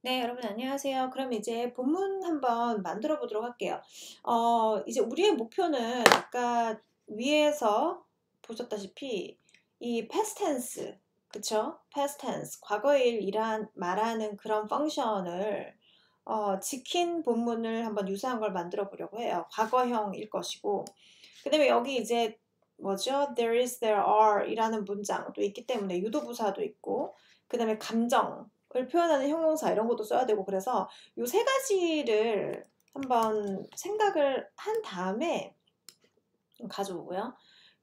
네, 여러분 안녕하세요. 그럼 이제 본문 한번 만들어 보도록 할게요. 이제 우리의 목표는 아까 위에서 보셨다시피 이 past tense, 그쵸? past tense, 과거의 일이란 말하는 그런 펑션을 지킨 본문을 한번 유사한 걸 만들어 보려고 해요. 과거형일 것이고, 그 다음에 여기 이제 뭐죠? There is, there are 이라는 문장도 있기 때문에 유도부사도 있고, 그 다음에 감정을 표현하는 형용사 이런 것도 써야 되고, 그래서 요 세 가지를 한번 생각을 한 다음에 가져오고요.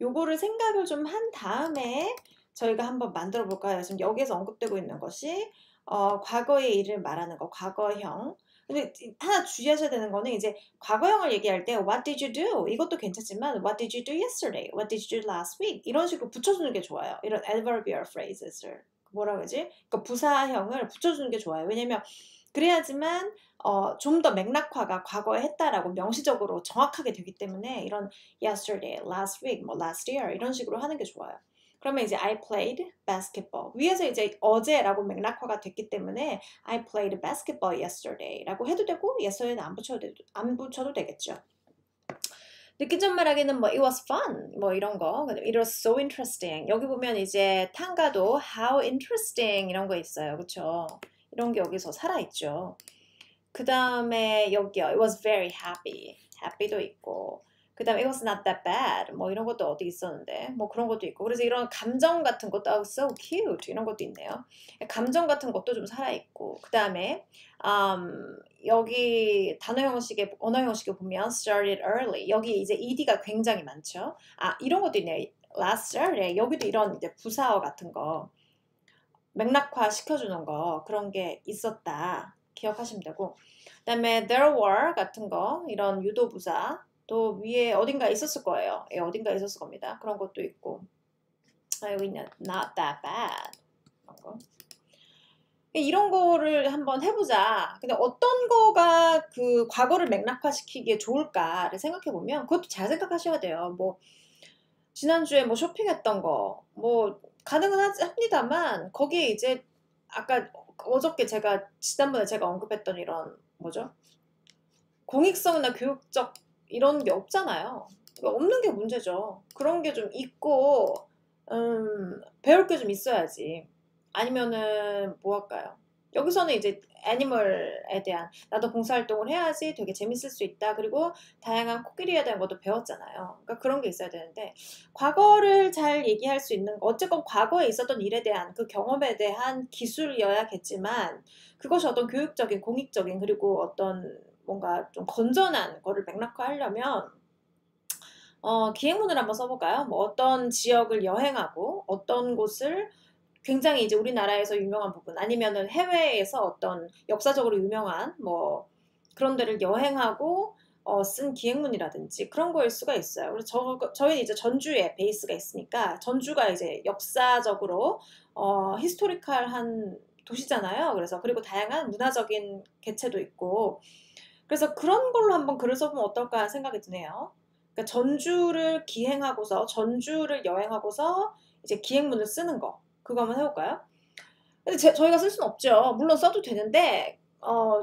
요거를 생각을 좀 한 다음에 저희가 한번 만들어 볼까요? 지금 여기에서 언급되고 있는 것이 과거의 일을 말하는 거, 과거형. 근데 하나 주의하셔야 되는 거는 이제 과거형을 얘기할 때 What did you do? 이것도 괜찮지만 What did you do yesterday? What did you do last week? 이런 식으로 붙여주는 게 좋아요. 이런 adverbial phrases를. 뭐라 그러지? 그러니까 부사형을 붙여주는 게 좋아요. 왜냐면 그래야지만 좀 더 맥락화가 과거에 했다라고 명시적으로 정확하게 되기 때문에 이런 yesterday, last week, 뭐 last year 이런 식으로 하는 게 좋아요. 그러면 이제 I played basketball. 위에서 이제 어제라고 맥락화가 됐기 때문에 I played basketball yesterday라고 해도 되고 yesterday는 안 붙여도 되겠죠. 느낀 점 말하기는 뭐 it was fun 뭐 이런 거. It was so interesting. 여기 보면 이제 tan가도 how interesting 이런 거 있어요. 그렇죠? 이런 게 여기서 살아있죠. 그 다음에 여기요. It was very happy. happy도 있고. 그 다음에 it was not that bad. 뭐 이런 것도 어디 있었는데. 뭐 그런 것도 있고. 그래서 이런 감정 같은 것도 oh, so cute. 이런 것도 있네요. 감정 같은 것도 좀 살아있고. 그 다음에 여기 단어 형식에, 언어 형식에 보면 started early. 여기 이제 ed가 굉장히 많죠. 아, 이런 것도 있네요. last Saturday. 여기도 이런 이제 부사어 같은 거. 맥락화 시켜주는 거. 그런 게 있었다. 기억하시면 되고. 그 다음에 there were 같은 거, 이런 유도부사 또 위에 어딘가 있었을 거예요. 예, 어딘가 있었을 겁니다. 그런 것도 있고. 여기 not that bad. 그런 거. 이런 거를 한번 해보자. 근데 어떤 거가 그 과거를 맥락화시키기에 좋을까를 생각해보면 그것도 잘 생각하셔야 돼요. 뭐 지난주에 뭐 쇼핑했던 거, 뭐 가능은 합니다만 거기에 이제 아까 어저께 지난번에 제가 언급했던 이런 뭐죠? 공익성이나 교육적 이런 게 없잖아요. 없는 게 문제죠. 그런 게 좀 있고 배울 게 좀 있어야지. 아니면은 뭐 할까요? 여기서는 이제 애니멀에 대한 나도 봉사활동을 해야지 되게 재밌을 수 있다. 그리고 다양한 코끼리에 대한 것도 배웠잖아요. 그러니까 그런 게 있어야 되는데 과거를 잘 얘기할 수 있는 어쨌건 과거에 있었던 일에 대한 그 경험에 대한 기술이어야겠지만 그것이 어떤 교육적인 공익적인 그리고 어떤 뭔가 좀 건전한 거를 맥락화하려면 기행문을 한번 써볼까요? 뭐 어떤 지역을 여행하고 어떤 곳을 굉장히 이제 우리나라에서 유명한 부분 아니면은 해외에서 어떤 역사적으로 유명한 뭐 그런 데를 여행하고 쓴 기행문이라든지 그런 거일 수가 있어요. 그래서 저희는 이제 전주에 베이스가 있으니까 전주가 이제 역사적으로 히스토리컬한 도시잖아요. 그래서 그리고 다양한 문화적인 개체도 있고 그래서 그런 걸로 한번 글을 써보면 어떨까 하는 생각이 드네요. 그러니까 전주를 기행하고서 전주를 여행하고서 이제 기행문을 쓰는 거 그거 한번 해볼까요? 근데 저희가 쓸 수는 없죠. 물론 써도 되는데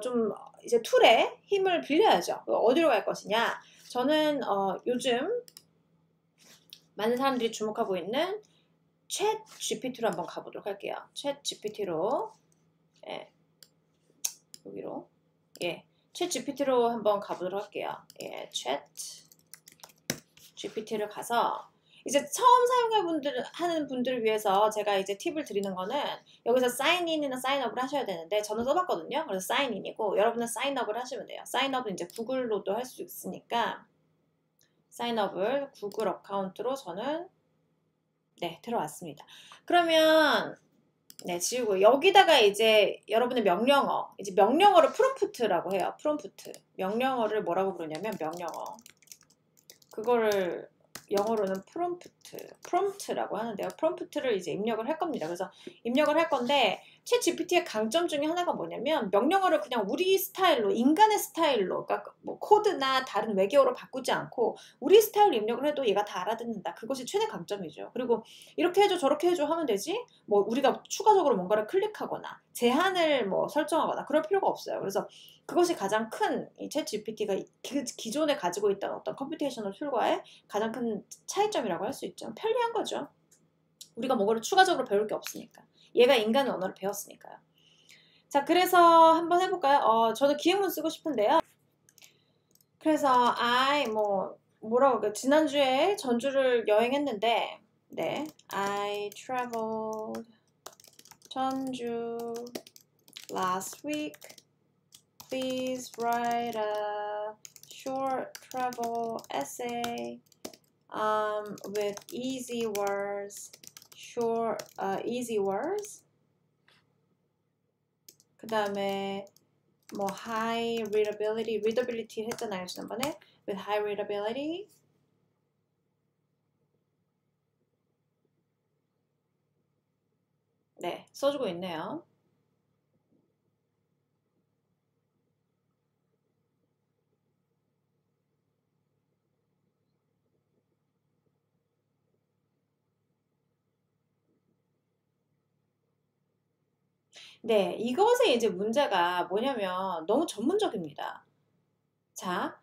좀 이제 툴의 힘을 빌려야죠. 어디로 갈 것이냐? 저는 요즘 많은 사람들이 주목하고 있는 챗 GPT로 한번 가보도록 할게요. 챗 GPT로 예, 여기로 예, 챗 GPT로 한번 가보도록 할게요. 예, 챗 GPT를 가서 이제 처음 하는 분들을 위해서 제가 이제 팁을 드리는 거는 여기서 사인인이나 사인업을 하셔야 되는데 저는 써봤거든요. 그래서 사인인이고 여러분은 사인업을 하시면 돼요. 사인업은 이제 구글로도 할 수 있으니까 사인업을 구글 어카운트로 저는 네 들어왔습니다. 그러면 네 지우고 여기다가 이제 여러분의 명령어 이제 명령어를 프롬프트라고 해요. 프롬프트 명령어를 뭐라고 부르냐면 명령어 그거를 영어로는 프롬프트라고 하는데요. 프롬프트를 이제 입력을 할 겁니다. 그래서 입력을 할 건데 챗 GPT의 강점 중에 하나가 뭐냐면 명령어를 그냥 우리 스타일로, 인간의 스타일로, 그러니까 뭐 코드나 다른 외계어로 바꾸지 않고 우리 스타일로 입력을 해도 얘가 다 알아듣는다. 그것이 최대 강점이죠. 그리고 이렇게 해줘 저렇게 해줘 하면 되지 뭐 우리가 추가적으로 뭔가를 클릭하거나 제한을 뭐 설정하거나 그럴 필요가 없어요. 그래서 그것이 가장 큰 이 챗 GPT가 기존에 가지고 있던 어떤 컴퓨테이셔널 툴과의 가장 큰 차이점이라고 할 수 있죠. 편리한 거죠. 우리가 뭐를 추가적으로 배울 게 없으니까. 얘가 인간의 언어를 배웠으니까요. 자, 그래서 한번 해볼까요? 저는 기획문 쓰고 싶은데요. 그래서 뭐라고 할까요? 지난주에 전주를 여행했는데 네, I traveled 전주 last week. Please write a short travel essay with easy words. Short, easy words. 그 다음에 뭐 high readability 했잖아요 지난번에. With high readability. 네, 써주고 있네요. 네, 이것의 이제 문제가 뭐냐면 너무 전문적입니다. 자,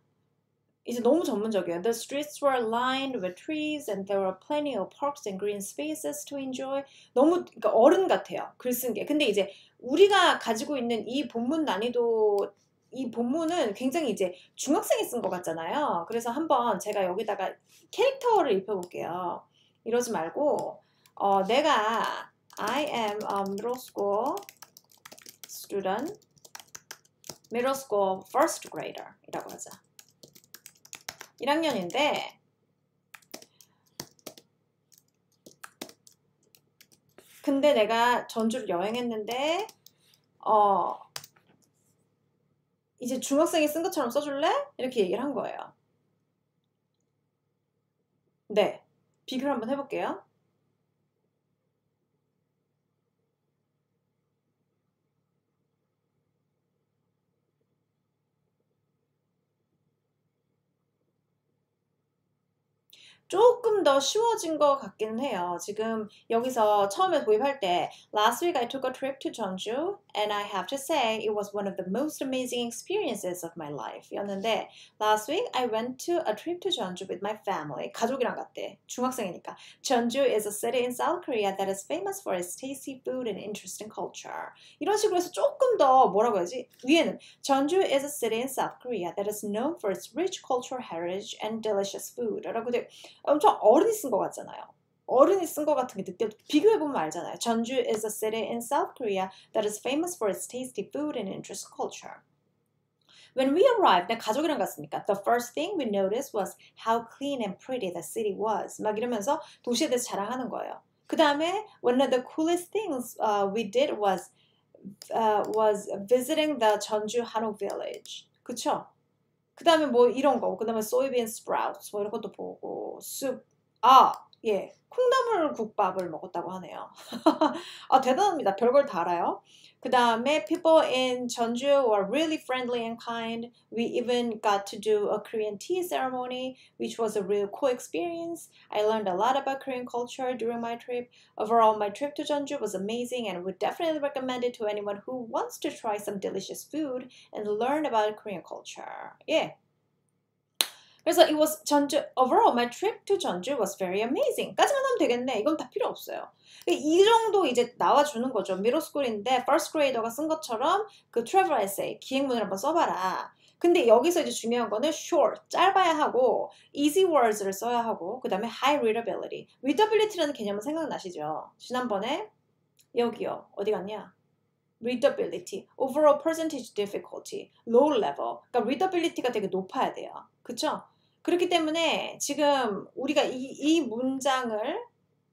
이제 너무 전문적이에요. The streets were lined with trees and there were plenty of parks and green spaces to enjoy. 너무 그러니까 어른 같아요. 글 쓴 게. 근데 이제 우리가 가지고 있는 이 본문 난이도 이 본문은 굉장히 이제 중학생이 쓴 것 같잖아요. 그래서 한번 제가 여기다가 캐릭터를 입혀볼게요. 이러지 말고 내가 I am a middle school student, middle school first grader 이라고 하자. 1학년인데 근데 내가 전주를 여행했는데 이제 중학생이 쓴 것처럼 써줄래? 이렇게 얘기를 한 거예요. 네, 비교를 한번 해볼게요. 조금 더 쉬워진 것 같기는 해요. 지금 여기서 처음에 도입할 때 Last week I took a trip to Jeonju and I have to say it was one of the most amazing experiences of my life 였는데 Last week I went to a trip to Jeonju with my family. 가족이랑 갔대. 중학생이니까. Jeonju is a city in South Korea that is famous for its tasty food and interesting culture. 이런 식으로 해서 조금 더 뭐라고 해야지? 위에는 Jeonju is a city in South Korea that is known for its rich cultural heritage and delicious food. 라고 돼. 엄청 어른이 쓴 것 같잖아요. 어른이 쓴 것 같은 게 느껴 비교해보면 알잖아요. Jeonju is a city in South Korea that is famous for its tasty food and interesting culture. When we arrived, 내 가족이랑 갔으니까 the first thing we noticed was how clean and pretty the city was. 막 이러면서 도시에 대해서 자랑하는 거예요. 그 다음에 one of the coolest things we did was visiting the Jeonju Hanok village. 그쵸? 그 다음에 뭐 이런 거, 그 다음에 soybean sprouts 뭐 이런 것도 보고 쑥, 예, 콩나물 국밥을 먹었다고 하네요. 대단합니다. 별걸 다 알아요. 그 다음에 people in Jeonju were really friendly and kind. We even got to do a Korean tea ceremony, which was a real cool experience. I learned a lot about Korean culture during my trip. Overall, my trip to Jeonju was amazing and would definitely recommend it to anyone who wants to try some delicious food and learn about Korean culture. 예. 그래서 it was 전주, overall my trip to 전주 was very amazing. 까지만 하면 되겠네. 이건 다 필요 없어요. 이 정도 이제 나와주는 거죠. middle school인데 first grader가 쓴 것처럼 그 travel essay, 기획문을 한번 써봐라. 근데 여기서 이제 중요한 거는 short, 짧아야 하고 easy words를 써야 하고 그 다음에 high readability. readability라는 개념은 생각나시죠? 지난번에 여기요. 어디 갔냐? readability, overall percentage difficulty, low level. 그러니까 readability가 되게 높아야 돼요. 그쵸? 그렇기 때문에 지금 우리가 이 문장을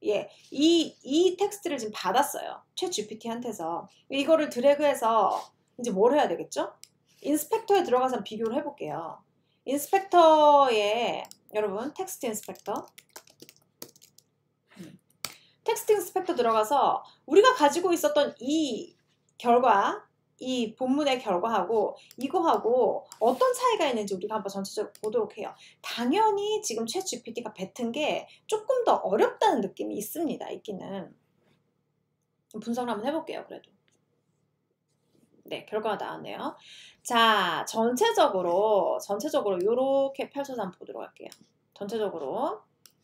이 텍스트를 지금 받았어요. 챗 GPT한테서. 이거를 드래그해서 이제 뭘 해야 되겠죠? 인스펙터에 들어가서 비교를 해볼게요. 인스펙터에 여러분 텍스트 인스펙터 텍스트 인스펙터 들어가서 우리가 가지고 있었던 이 결과, 이 본문의 결과하고 이거하고 어떤 차이가 있는지 우리가 한번 전체적으로 보도록 해요. 당연히 지금 챗 GPT가 뱉은 게 조금 더 어렵다는 느낌이 있습니다. 있기는. 분석을 한번 해볼게요. 그래도. 네, 결과가 나왔네요. 자, 전체적으로 이렇게 펼쳐서 한번 보도록 할게요. 전체적으로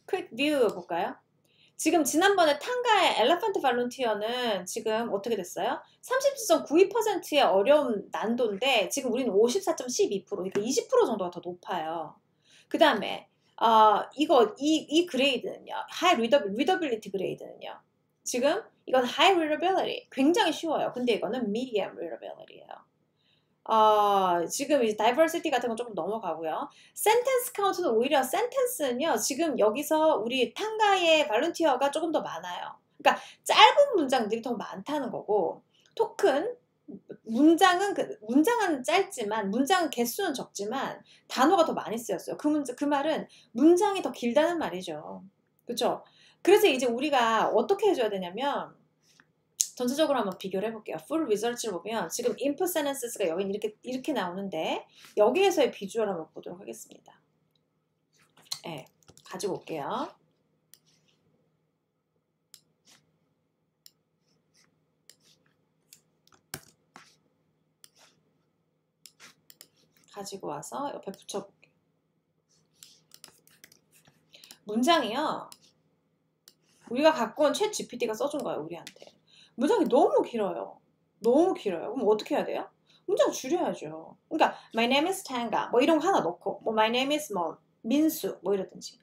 퀵 뷰 볼까요? 지금 지난번에 탕가의 엘레펀트 발론티어는 지금 어떻게 됐어요? 37.92%의 어려움 난도인데 지금 우리는 54.12%, 그러니까 20% 정도가 더 높아요. 그 다음에 이 그레이드는요, 하이 리더빌리티 그레이드는요, 지금 이건 하이 리더빌리티, 굉장히 쉬워요. 근데 이거는 medium 리더빌리티예요. 지금 이 다이버시티 같은 건 조금 넘어가고요. 센텐스 카운트는 오히려 센텐스는요. 지금 여기서 우리 탕가의 발론티어가 조금 더 많아요. 그러니까 짧은 문장들이 더 많다는 거고 토큰 문장은 짧지만 문장 개수는 적지만 단어가 더 많이 쓰였어요. 그 말은 문장이 더 길다는 말이죠. 그렇죠? 그래서 이제 우리가 어떻게 해줘야 되냐면 전체적으로 한번 비교를 해볼게요. full results를 보면 지금 input sentences가 여기 이렇게 나오는데 여기에서의 비주얼 한번 보도록 하겠습니다. 네, 가지고 올게요. 가지고 와서 옆에 붙여볼게요. 문장이요. 우리가 갖고 온 챗 GPT가 써준 거예요. 우리한테. 문장이 너무 길어요. 너무 길어요. 그럼 어떻게 해야 돼요? 문장 줄여야죠. 그러니까 my name is Tanga 뭐 이런 거 하나 넣고 뭐 my name is 뭐 민수 뭐 이러든지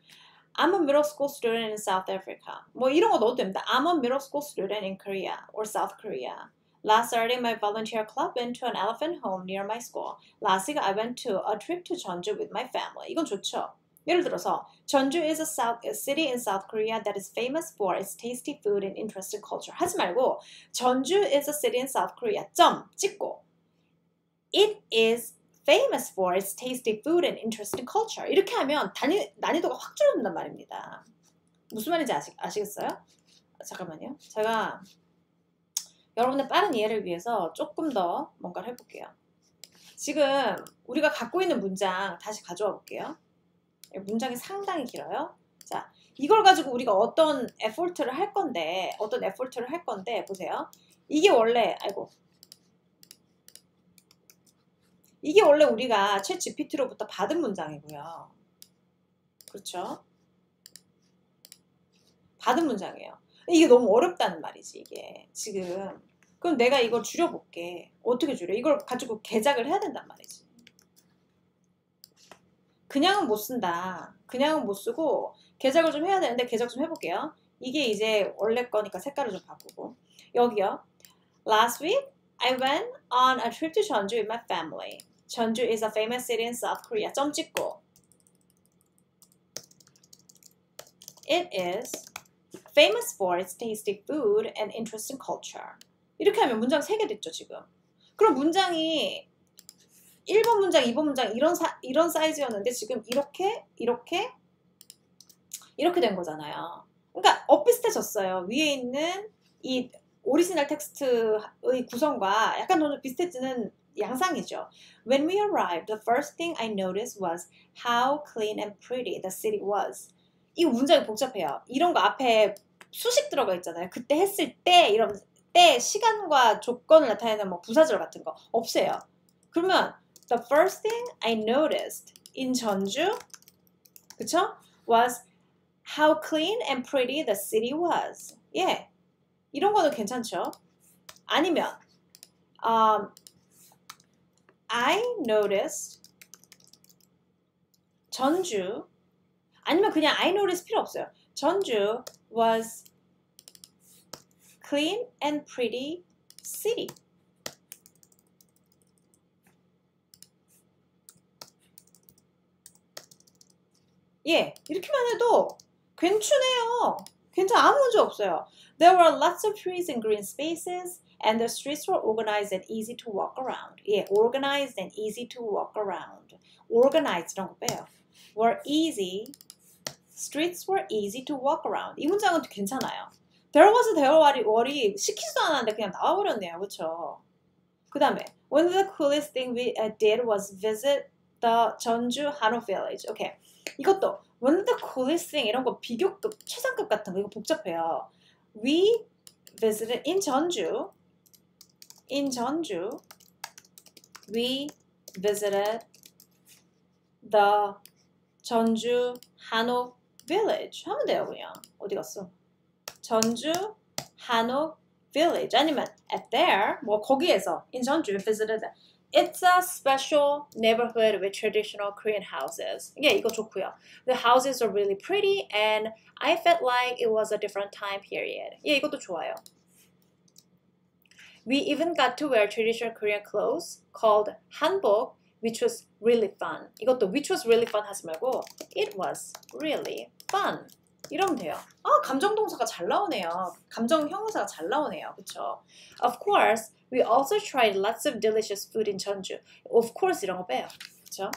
I'm a middle school student in South Africa 뭐 이런 거 넣어도 됩니다. I'm a middle school student in Korea or South Korea. Last Saturday my volunteer club went to an elephant home near my school. Last week I went to a trip to Jeonju with my family. 이건 좋죠. 예를 들어서 전주 is a city in South Korea that is famous for its tasty food and interesting culture. 하지 말고 전주 is a city in South Korea. 점 찍고 It is famous for its tasty food and interesting culture. 이렇게 하면 난이도가 확 줄어든단 말입니다. 무슨 말인지 아시겠어요? 잠깐만요. 제가 여러분의 빠른 이해를 위해서 조금 더 뭔가를 해볼게요. 지금 우리가 갖고 있는 문장 다시 가져와 볼게요. 문장이 상당히 길어요. 자, 이걸 가지고 우리가 어떤 에포트를 할 건데 보세요. 이게 원래 우리가 챗 GPT로부터 받은 문장이고요. 그렇죠? 받은 문장이에요. 이게 너무 어렵다는 말이지, 이게. 지금. 그럼 내가 이걸 줄여볼게. 어떻게 줄여? 이걸 가지고 개작을 해야 된단 말이지. 그냥은 못 쓴다. 그냥은 못 쓰고 개작을 좀 해야 되는데 개작 좀 해볼게요. 이게 이제 원래 거니까 색깔을 좀 바꾸고. 여기요. Last week, I went on a trip to Jeonju with my family. Jeonju is a famous city in South Korea. 점 찍고. It is famous for its tasty food and interesting culture. 이렇게 하면 문장 3개 됐죠, 지금. 그럼 문장이 1번 문장, 2번 문장 이런 사이즈였는데 지금 이렇게 된 거잖아요. 그러니까 엇비슷해졌어요. 위에 있는 이 오리지널 텍스트의 구성과 약간 좀 비슷해지는 양상이죠. When we arrived, the first thing I noticed was how clean and pretty the city was. 이 문장이 복잡해요. 이런 거 앞에 수식 들어가 있잖아요. 그때 했을 때 이런 때 시간과 조건을 나타내는 뭐 부사절 같은 거 없애요. 그러면 The first thing I noticed in 전주, 그쵸? Was how clean and pretty the city was. 예, 이런 거는 괜찮죠? 아니면 I noticed 전주, 아니면 그냥 I noticed 필요 없어요. 전주 was clean and pretty city. 예, 이렇게만 해도 괜찮아요. 아무 문제 없어요. There were lots of trees and green spaces, and the streets were organized and easy to walk around. 예, organized and easy to walk around. Organized 이런 거 빼요. Were easy. Streets were easy to walk around. 이 문장은 괜찮아요. There was a there were 시키지도 않았는데 그냥 나와버렸네요. 그렇죠? 그 다음에 one of the coolest thing we did was visit the 전주 한옥 village. 오케이. 이것도 one of the coolest thing 이런 거 비교급 최상급 같은 거 이거 복잡해요. We visited in 전주. We visited the 전주 한옥 village 하면 돼요. 그냥 어디 갔어? 전주 한옥 village 아니면 at there 뭐 거기에서 in 전주 visited it's a special neighborhood with traditional Korean houses. 예, 이거 좋고요. The houses are really pretty and I felt like it was a different time period. 예, 이것도 좋아요. We even got to wear traditional Korean clothes called hanbok, which was really fun. 이것도 which was really fun 하지 말고 it was really fun. 이러면 돼요. 아, 감정동사가 잘 나오네요. 감정 형용사가 잘 나오네요. 그쵸? Of course, we also tried lots of delicious food in Jeonju. Of course 이런 거 빼요. 그쵸?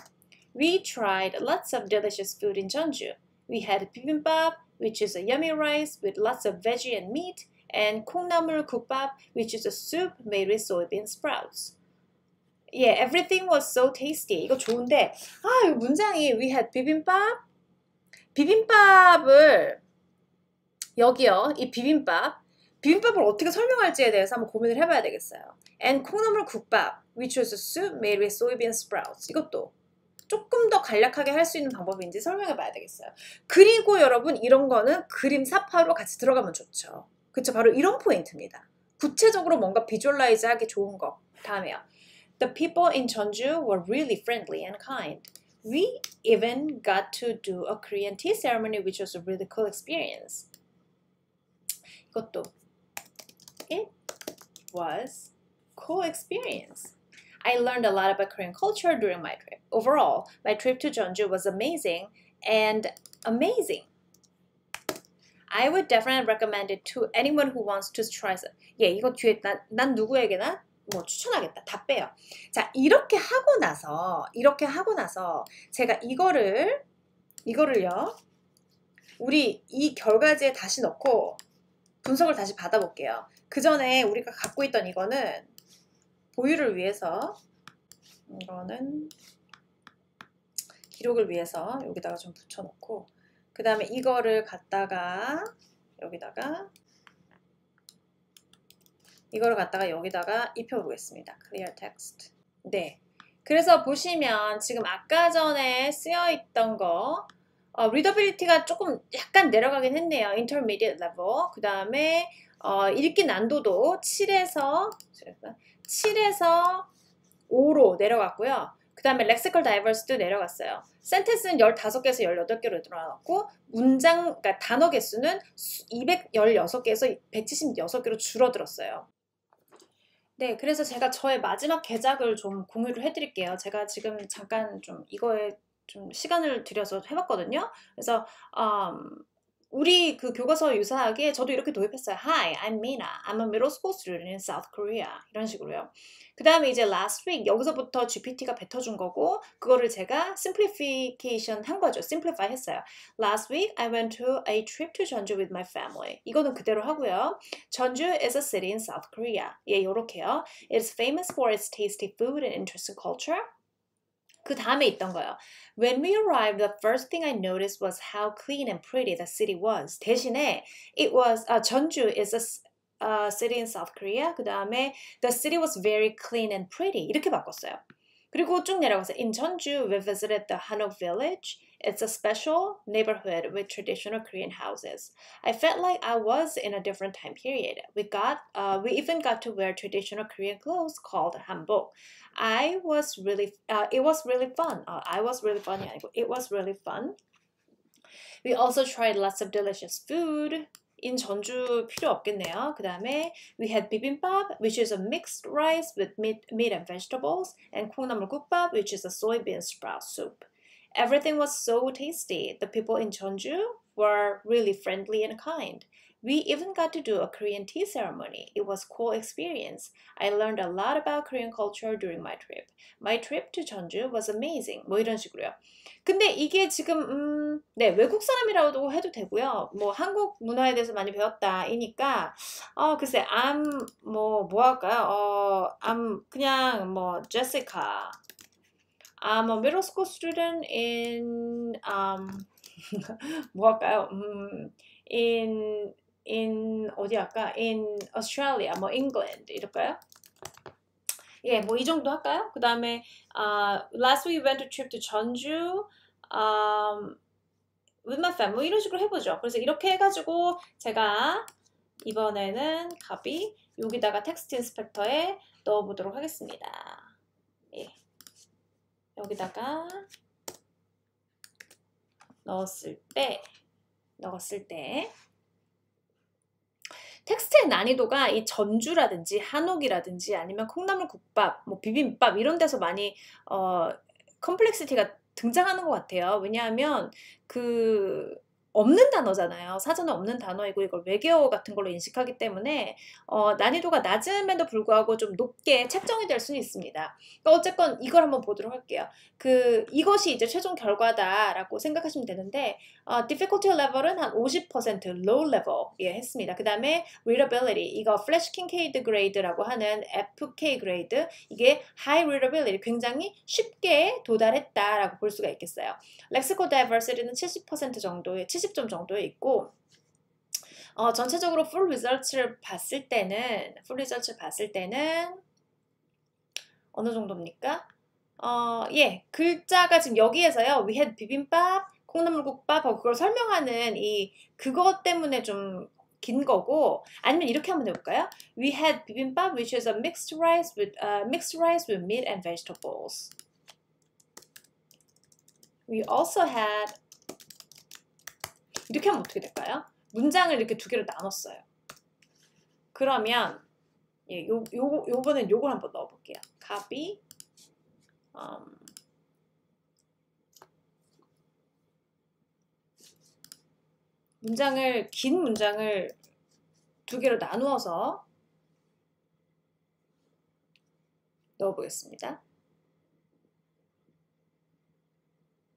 We tried lots of delicious food in Jeonju. We had bibimbap, which is a yummy rice with lots of veggie and meat, and 콩나물 국밥, which is a soup made with soybean sprouts. Yeah, everything was so tasty. 이거 좋은데, 아, 이 문장이 we had bibimbap. 비빔밥을 여기요, 이 비빔밥을 어떻게 설명할지에 대해서 한번 고민을 해봐야 되겠어요. And 콩나물 국밥, which was a soup made with soybean sprouts. 이것도 조금 더 간략하게 할 수 있는 방법인지 설명해봐야 되겠어요. 그리고 여러분 이런 거는 그림 사파로 같이 들어가면 좋죠. 그쵸? 바로 이런 포인트입니다. 구체적으로 뭔가 비주얼라이즈하기 좋은 거. 다음에요. The people in Jeonju were really friendly and kind. We even got to do a Korean tea ceremony, which was a really cool experience. 이것도 it was cool experience. I learned a lot about Korean culture during my trip. Overall, my trip to Jeonju was amazing and amazing. I would definitely recommend it to anyone who wants to try it. 예, 이거 뒤에 난 누구에게나 뭐 추천하겠다. 다 빼요. 자, 이렇게 하고 나서 제가 이거를요. 우리 이 결과지에 다시 넣고 분석을 다시 받아볼게요. 그 전에 우리가 갖고 있던 이거는 보유를 위해서 이거는 기록을 위해서 여기다가 좀 붙여놓고 그 다음에 이거를 갖다가 여기다가 입혀보겠습니다. Clear text. 네. 그래서 보시면 지금 아까 전에 쓰여있던 거 readability가 조금 약간 내려가긴 했네요. Intermediate level. 그 다음에 읽기 난도도 7에서 5로 내려갔고요. 그 다음에 lexical diversity도 내려갔어요. 센텐스는 15개에서 18개로 늘어났고 그러니까 단어 개수는 216개에서 176개로 줄어들었어요. 네, 그래서 제가 저의 마지막 개작을 좀 공유를 해드릴게요. 제가 지금 잠깐 좀 이거에 좀 시간을 들여서 해봤거든요. 그래서 우리 그 교과서 유사하게 저도 이렇게 도입했어요. Hi, I'm Mina. I'm a middle school student in South Korea. 이런 식으로요. 그 다음에 이제 last week 여기서부터 GPT가 뱉어준 거고 그거를 제가 simplification 한 거죠. simplify 했어요. Last week I went to a trip to Jeonju with my family. 이거는 그대로 하고요. Jeonju is a city in South Korea. 예, 요렇게요. It's famous for its tasty food and interesting culture. 그 다음에 있던 거예요. When we arrived, the first thing I noticed was how clean and pretty the city was. 대신에 it was Jeonju is a city in South Korea. 그 다음에 the city was very clean and pretty. 이렇게 바꿨어요. 그리고 쭉 내려가서 in Jeonju, we visited the Hanok village. It's a special neighborhood with traditional Korean houses. I felt like I was in a different time period. We even got to wear traditional Korean clothes called hanbok. It was really fun. It was really fun. We also tried lots of delicious food. In Jeonju 필요 없겠네요. 그 다음에 we had bibimbap, which is a mixed rice with meat and vegetables, and 콩나물 국밥, which is a soybean sprout soup. Everything was so tasty. The people in Jeonju were really friendly and kind. We even got to do a Korean tea ceremony. It was a cool experience. I learned a lot about Korean culture during my trip. My trip to Jeonju was amazing. 뭐 이런 식으로요. 근데 이게 지금 네, 외국 사람이라고 해도 되고요. 뭐 한국 문화에 대해서 많이 배웠다이니까 글쎄 뭐 할까요? I'm 그냥 뭐 Jessica. I'm a middle school student in 뭐 할까요? in 어디 할까? in Australia, 뭐 England 이럴까요? 예, 뭐 이 정도 할까요? 그 다음에 last week we went to trip to Jeonju with my family 뭐 이런 식으로 해보죠. 그래서 이렇게 해가지고 제가 이번에는 copy 여기다가 텍스트 인스펙터에 넣어보도록 하겠습니다. 예, 여기다가 넣었을 때 텍스트의 난이도가 이 전주라든지 한옥이라든지 아니면 콩나물국밥, 뭐 비빔밥 이런 데서 많이 컴플렉시티가 등장하는 것 같아요. 왜냐하면 없는 단어잖아요. 사전에 없는 단어이고 이걸 외계어 같은 걸로 인식하기 때문에 난이도가 낮음에도 불구하고 좀 높게 책정이 될 수는 있습니다. 그러니까 어쨌건 이걸 한번 보도록 할게요. 이것이 이제 최종 결과다라고 생각하시면 되는데 difficulty level은 한 50% low level에 했습니다. 그 다음에 readability 이거 Flash Kincaid grade라고 하는 FK grade 이게 high readability 굉장히 쉽게 도달했다라고 볼 수가 있겠어요. lexical diversity는 70% 정도의 70점 정도에 있고 전체적으로 full results를 봤을 때는 어느 정도입니까? 예, 글자가 지금 여기에서요. We had 비빔밥, 콩나물국밥 그걸 설명하는 그것 때문에 좀 긴 거고 아니면 이렇게 한번 해볼까요? We had 비빔밥 which is a mixed rice with meat and vegetables. We also had 이렇게 하면 어떻게 될까요? 문장을 이렇게 두 개로 나눴어요. 그러면 예, 요번엔 요걸 한번 넣어볼게요. copy 긴 문장을 두 개로 나누어서 넣어보겠습니다.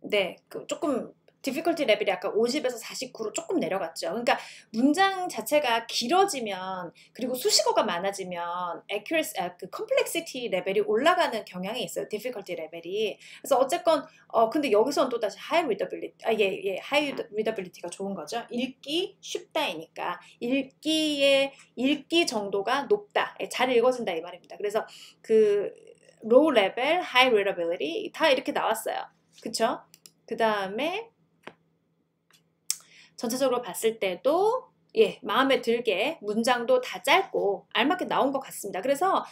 네, 조금 difficulty 레벨이 아까 50에서 49로 조금 내려갔죠. 그러니까 문장 자체가 길어지면 그리고 수식어가 많아지면 accuracy, complexity 레벨이 올라가는 경향이 있어요. difficulty 레벨이. 그래서 어쨌건 근데 여기서는 또 다시 high readability, high readability가 좋은 거죠. 읽기 쉽다이니까 읽기 정도가 높다, 잘 읽어진다 이 말입니다. 그래서 low level, high readability 다 이렇게 나왔어요. 그쵸? 그 다음에 전체적으로 봤을 때도 마음에 들게 문장도 다 짧고 알맞게 나온 것 같습니다. 그래서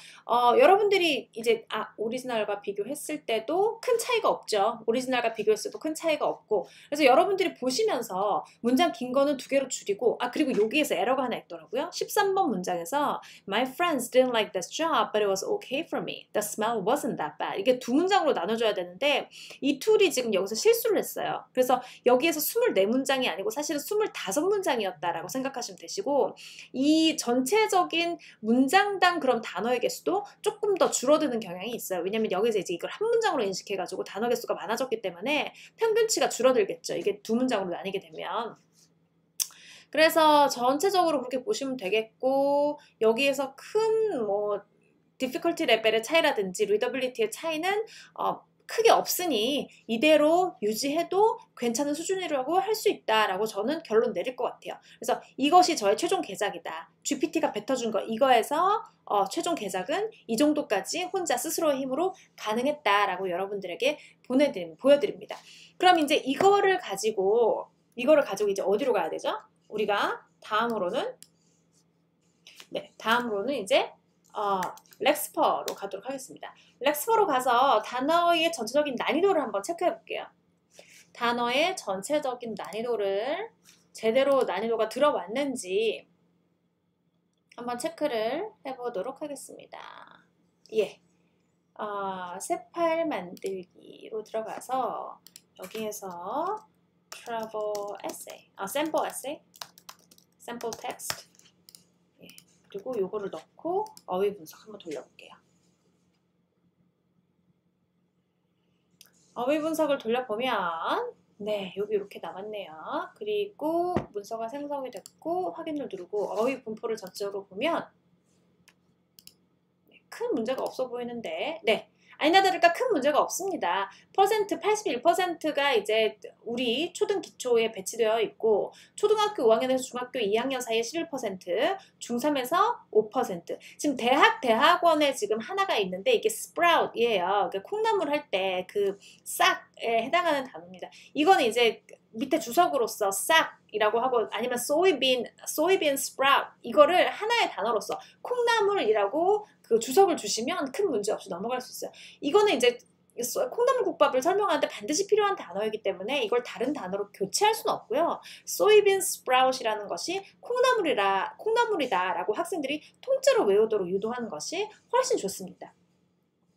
여러분들이 이제 오리지널과 비교했을 때도 큰 차이가 없죠. 오리지널과 비교했을 때도 큰 차이가 없고 그래서 여러분들이 보시면서 문장 긴 거는 두 개로 줄이고 그리고 여기에서 에러가 하나 있더라고요. 13번 문장에서 My friends didn't like this job, but it was okay for me. The smell wasn't that bad. 이게 두 문장으로 나눠줘야 되는데 이 툴이 지금 여기서 실수를 했어요. 그래서 여기에서 24문장이 아니고 사실은 25문장이었다라고 생각하시면 되시고 이 전체적인 문장당 그럼 단어의 개수도 조금 더 줄어드는 경향이 있어요. 왜냐면 여기서 이제 이걸 한 문장으로 인식해가지고 단어 개수가 많아졌기 때문에 평균치가 줄어들겠죠. 이게 두 문장으로 나뉘게 되면. 그래서 전체적으로 그렇게 보시면 되겠고 여기에서 큰 difficulty 레벨의 차이라든지 readability의 차이는 크게 없으니 이대로 유지해도 괜찮은 수준이라고 할 수 있다라고 저는 결론 내릴 것 같아요. 그래서 이것이 저의 최종 개작이다. GPT가 뱉어준 거 이거에서 최종 개작은 이 정도까지 혼자 스스로의 힘으로 가능했다라고 여러분들에게 보여드립니다. 그럼 이제 이거를 가지고 이제 어디로 가야 되죠? 우리가 다음으로는 이제 렉스퍼로 가도록 하겠습니다. 렉스퍼로 가서 단어의 전체적인 난이도를 한번 체크해 볼게요. 단어의 전체적인 난이도를 제대로 난이도가 들어왔는지 한번 체크를 해보도록 하겠습니다. 새 파일 만들기로 들어가서 여기에서 travel essay, sample essay sample text. 예, 그리고 요거를 넣고 어휘 분석 한번 돌려볼게요. 어휘 분석을 돌려보면 네, 여기 이렇게 나왔네요. 그리고 문서가 생성이 됐고 확인을 누르고 어휘 분포를 전체적으로 보면 큰 문제가 없어 보이는데 네, 아니나 다를까 큰 문제가 없습니다. 81%가 이제 우리 초등 기초에 배치되어 있고 초등학교 5학년에서 중학교 2학년 사이에 11%, 중3에서 5%. 지금 대학원에 지금 하나가 있는데 이게 sprout이에요. 그러니까 콩나물 할 때 그 싹에 해당하는 단어입니다. 이거는 이제 밑에 주석으로서 싹이라고 하고 아니면 soybean sprout 이거를 하나의 단어로서 콩나물이라고 그 주석을 주시면 큰 문제 없이 넘어갈 수 있어요. 이거는 이제 콩나물 국밥을 설명하는데 반드시 필요한 단어이기 때문에 이걸 다른 단어로 교체할 수는 없고요. soybean sprout이라는 것이 콩나물이다라고 학생들이 통째로 외우도록 유도하는 것이 훨씬 좋습니다.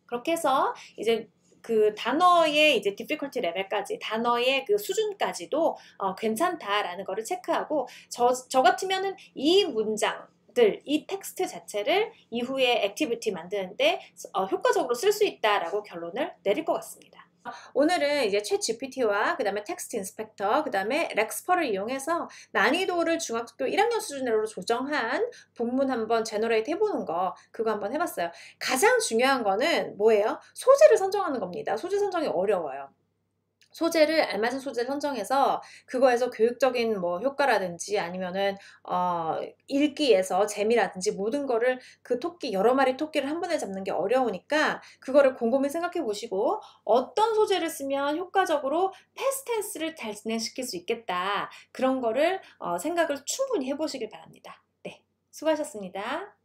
그렇게 해서 이제 그 단어의 이제 difficulty 레벨까지, 단어의 그 수준까지도 괜찮다라는 거를 체크하고 저 같으면은 이 문장 이 텍스트 자체를 이후에 액티비티 만드는데 효과적으로 쓸 수 있다라고 결론을 내릴 것 같습니다. 오늘은 이제 챗 GPT와 그 다음에 텍스트 인스펙터, 그 다음에 렉스퍼를 이용해서 난이도를 중학교 1학년 수준으로 조정한 본문 한번 제너레이트 해보는 거, 그거 한번 해봤어요. 가장 중요한 거는 뭐예요? 소재를 선정하는 겁니다. 소재 선정이 어려워요. 소재를 알맞은 소재를 선정해서 그거에서 교육적인 뭐 효과라든지 아니면은 읽기에서 재미라든지 모든 거를 그 토끼 여러 마리 토끼를 한 번에 잡는 게 어려우니까 그거를 곰곰이 생각해 보시고 어떤 소재를 쓰면 효과적으로 패스트 텐스를 잘 진행시킬 수 있겠다 그런 거를 생각을 충분히 해보시길 바랍니다. 네, 수고하셨습니다.